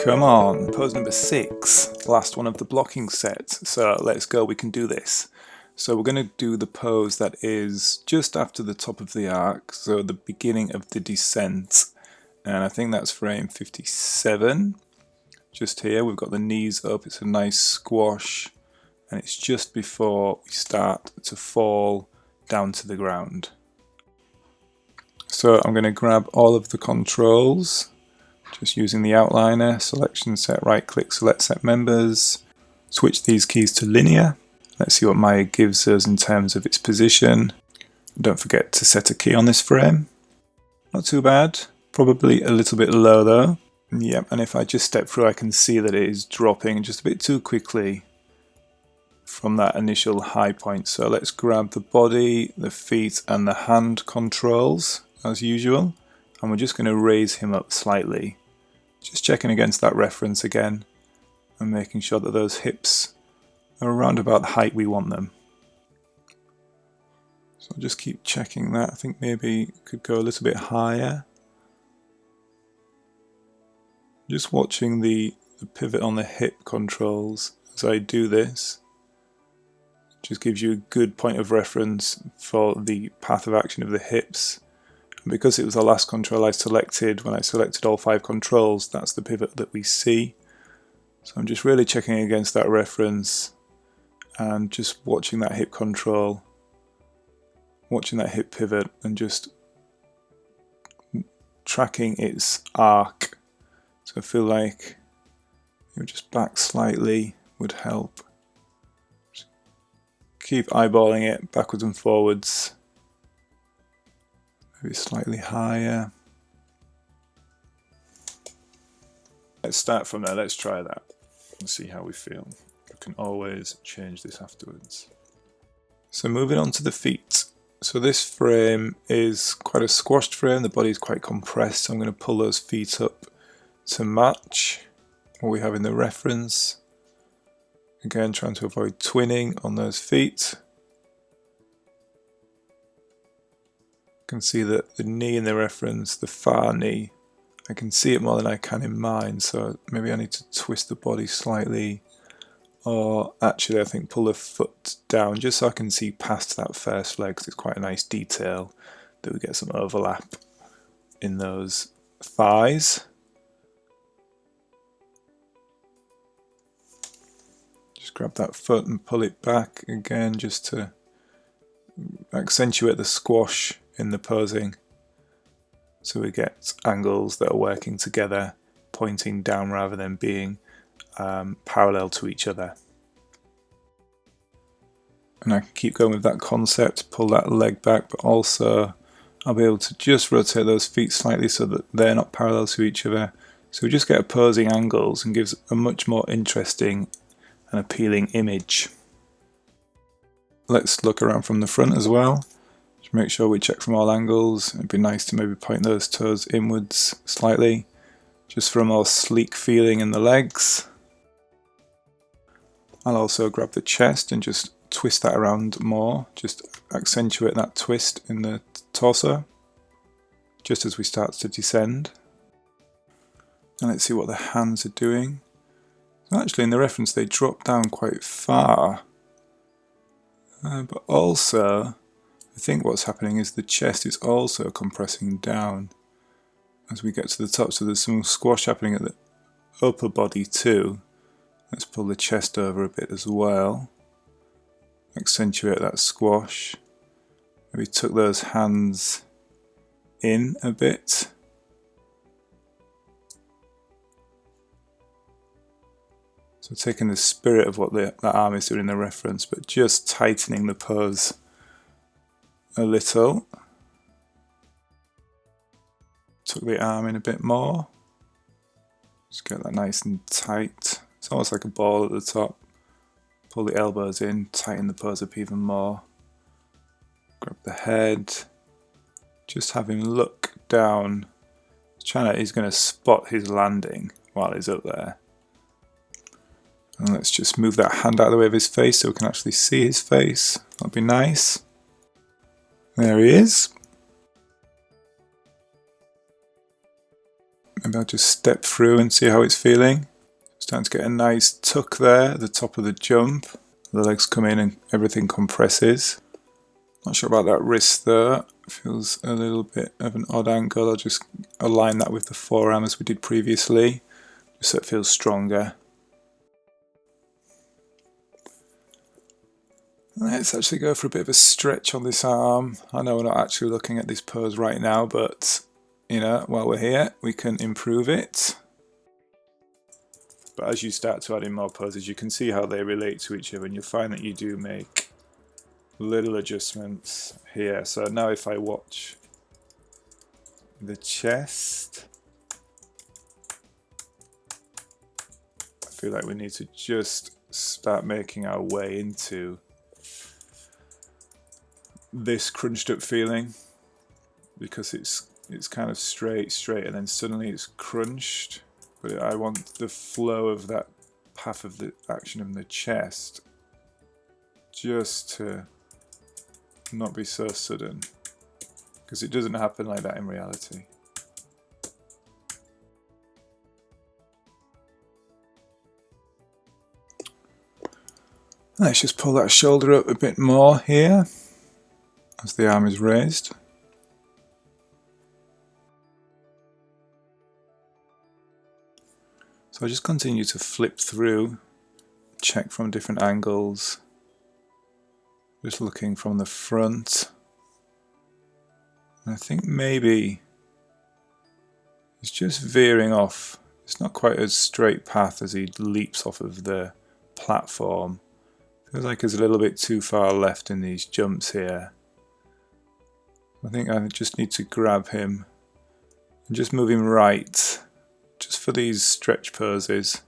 Come on, pose number 6, last one of the blocking set, so let's go, we can do this. So we're going to do the pose that is just after the top of the arc, so the beginning of the descent, and I think that's frame 57. Just here we've got the knees up, it's a nice squash, and it's just before we start to fall down to the ground. So I'm going to grab all of the controls, just using the outliner, selection set, right click, select set members, switch these keys to linear. Let's see what Maya gives us in terms of its position. Don't forget to set a key on this frame. Not too bad, probably a little bit low though. Yep, and if I just step through I can see that it is dropping just a bit too quickly from that initial high point. So let's grab the body, the feet and the hand controls as usual, and we're just going to raise him up slightly. Just checking against that reference again and making sure that those hips are around about the height we want them. So I'll just keep checking that. I think maybe it could go a little bit higher. Just watching the pivot on the hip controls as I do this. Just gives you a good point of reference for the path of action of the hips. And because it was the last control I selected, when I selected all 5 controls, that's the pivot that we see. So I'm just really checking against that reference and just watching that hip control, watching that hip pivot and just tracking its arc. So I feel like just back slightly would help. Just keep eyeballing it backwards and forwards. Maybe slightly higher. Let's start from there, let's try that and see how we feel. We can always change this afterwards. So moving on to the feet. So this frame is quite a squashed frame, the body is quite compressed, so I'm going to pull those feet up to match what we have in the reference. Again, trying to avoid twinning on those feet. You can see that the knee in the reference, the far knee, I can see it more than I can in mine, so maybe I need to twist the body slightly, or actually I think pull the foot down just so I can see past that first leg, because it's quite a nice detail that we get some overlap in those thighs. Just grab that foot and pull it back again just to accentuate the squash in the posing, so we get angles that are working together, pointing down rather than being parallel to each other. And I can keep going with that concept, pull that leg back, but also I'll be able to just rotate those feet slightly so that they're not parallel to each other. So we just get opposing angles and gives a much more interesting and appealing image. Let's look around from the front as well. Just make sure we check from all angles. It'd be nice to maybe point those toes inwards slightly, just for a more sleek feeling in the legs. I'll also grab the chest and just twist that around more, just accentuate that twist in the torso, just as we start to descend. And let's see what the hands are doing. So actually in the reference they drop down quite far, but also I think what's happening is the chest is also compressing down as we get to the top, so there's some squash happening at the upper body too. Let's pull the chest over a bit as well, accentuate that squash, maybe tuck those hands in a bit. So taking the spirit of what that arm is doing in the reference, but just tightening the pose a little. Tuck the arm in a bit more. Just get that nice and tight. It's almost like a ball at the top. Pull the elbows in, tighten the pose up even more. Grab the head. Just have him look down. He's going to spot his landing while he's up there. And let's just move that hand out of the way of his face so we can actually see his face. That'd be nice. There he is. Maybe I'll just step through and see how it's feeling. Starting to get a nice tuck there at the top of the jump. The legs come in and everything compresses. Not sure about that wrist there. Feels a little bit of an odd angle. I'll just align that with the forearm as we did previously, just so it feels stronger. Let's actually go for a bit of a stretch on this arm. I know we're not actually looking at this pose right now, but you know, while we're here, we can improve it. But as you start to add in more poses, you can see how they relate to each other, and you'll find that you do make little adjustments here. So now if I watch the chest, I feel like we need to just start making our way into this crunched up feeling, because it's kind of straight and then suddenly it's crunched. But I want the flow of that path of the action in the chest just to not be so sudden, because it doesn't happen like that in reality. Let's just pull that shoulder up a bit more here as the arm is raised. So I just continue to flip through, check from different angles, just looking from the front. And I think maybe it's just veering off. It's not quite a straight path as he leaps off of the platform. Feels like there's a little bit too far left in these jumps here. I think I just need to grab him and just move him right, just for these stretch poses,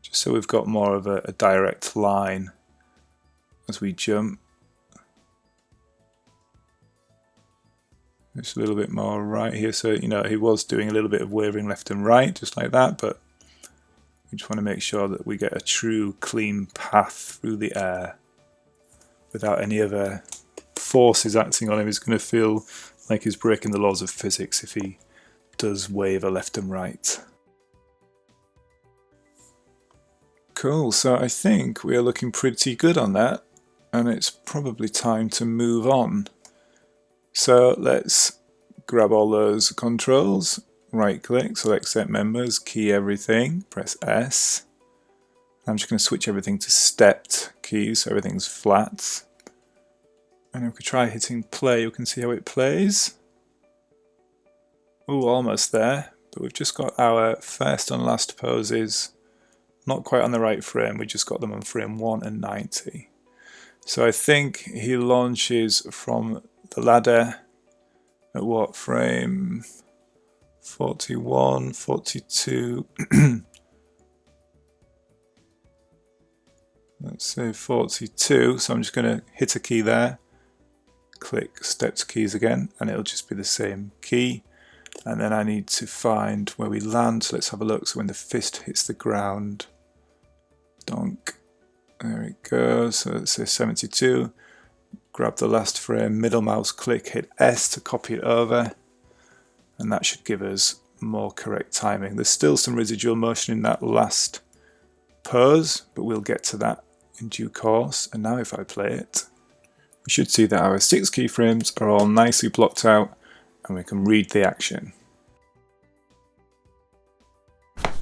just so we've got more of a direct line as we jump. Just a little bit more right here, so you know he was doing a little bit of wavering left and right, just like that, but we just want to make sure that we get a true clean path through the air without any other forces acting on him. He's going to feel like he's breaking the laws of physics if he does waver left and right. Cool, so I think we are looking pretty good on that, and it's probably time to move on. So let's grab all those controls, right click, select set members, key everything, press S. I'm just going to switch everything to stepped keys so everything's flat. And if we try hitting play, you can see how it plays. Ooh, almost there, but we've just got our first and last poses not quite on the right frame. We just got them on frame 1 and 90. So I think he launches from the ladder at what, frame 41, 42, let's say 42, so I'm just going to hit a key there, click stepped keys again, and it'll just be the same key. And then I need to find where we land, so let's have a look. So when the fist hits the ground, donk, there it goes, so let's say 72, grab the last frame, middle mouse click, hit S to copy it over, and that should give us more correct timing. There's still some residual motion in that last pose, but we'll get to that in due course. And now if I play it, we should see that our 6 keyframes are all nicely blocked out and we can read the action.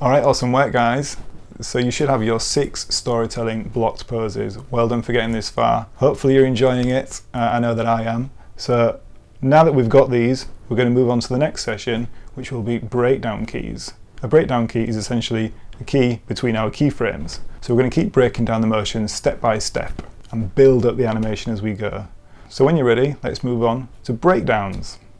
Alright, awesome work guys. So you should have your 6 storytelling blocked poses. Well done for getting this far. Hopefully you're enjoying it. I know that I am. So now that we've got these, we're going to move on to the next session, which will be breakdown keys. A breakdown key is essentially a key between our keyframes. So we're going to keep breaking down the motion step by step and build up the animation as we go. So when you're ready, let's move on to breakdowns.